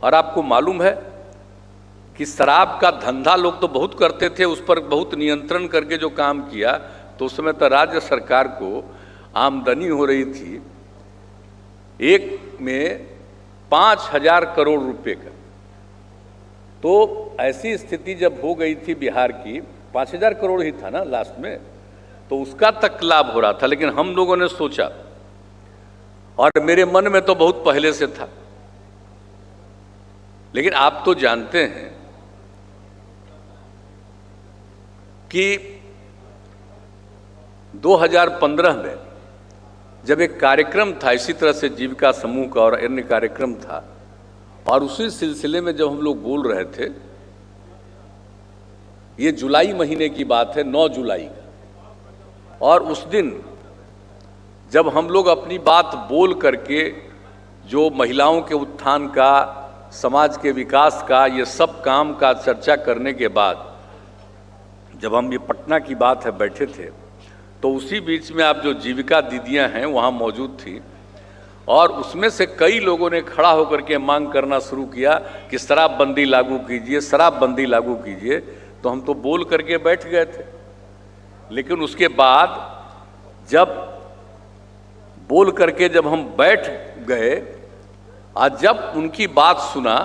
और आपको मालूम है कि शराब का धंधा लोग तो बहुत करते थे, उस पर बहुत नियंत्रण करके जो काम किया, तो उस समय तो राज्य सरकार को आमदनी हो रही थी एक में 5,000 करोड़ रुपए का। तो ऐसी स्थिति जब हो गई थी बिहार की, 5,000 करोड़ ही था ना लास्ट में, तो उसका तक लाभ हो रहा था। लेकिन हम लोगों ने सोचा, और मेरे मन में तो बहुत पहले से था, लेकिन आप तो जानते हैं कि 2015 में जब एक कार्यक्रम था इसी तरह से जीविका समूह का और अन्य कार्यक्रम था, और उसी सिलसिले में जब हम लोग बोल रहे थे, ये जुलाई महीने की बात है, 9 जुलाई का, और उस दिन जब हम लोग अपनी बात बोल करके जो महिलाओं के उत्थान का, समाज के विकास का, ये सब काम का चर्चा करने के बाद जब हम ये पटना की बात है बैठे थे, तो उसी बीच में आप जो जीविका दीदियां हैं वहाँ मौजूद थी, और उसमें से कई लोगों ने खड़ा होकर के मांग करना शुरू किया कि शराबबंदी लागू कीजिए, शराबबंदी लागू कीजिए। तो हम तो बोल करके बैठ गए थे, लेकिन उसके बाद जब बोल करके जब हम बैठ गए, आज जब उनकी बात सुना,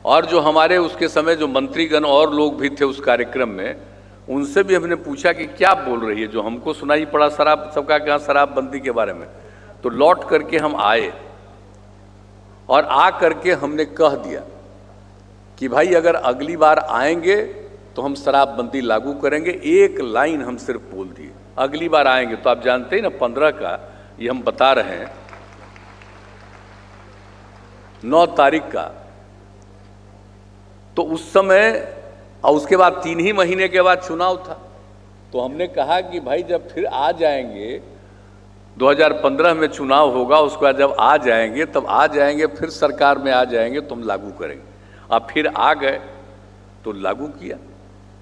और जो हमारे उसके समय जो मंत्रीगण और लोग भी थे उस कार्यक्रम में, उनसे भी हमने पूछा कि क्या बोल रही है, जो हमको सुनाई पड़ा शराब, सबका क्या शराबबंदी के बारे में। तो लौट करके हम आए और आ करके हमने कह दिया कि भाई अगर अगली बार आएंगे तो हम शराबबंदी लागू करेंगे। एक लाइन हम सिर्फ बोल दिए, अगली बार आएंगे। तो आप जानते हैं ना, 15 का ये हम बता रहे हैं, 9 तारीख का, तो उस समय, और उसके बाद 3 ही महीने के बाद चुनाव था। तो हमने कहा कि भाई जब फिर आ जाएंगे, 2015 में चुनाव होगा, उसके बाद जब आ जाएंगे तब आ जाएंगे, फिर सरकार में आ जाएंगे तो हम लागू करेंगे। अब फिर आ गए तो लागू किया।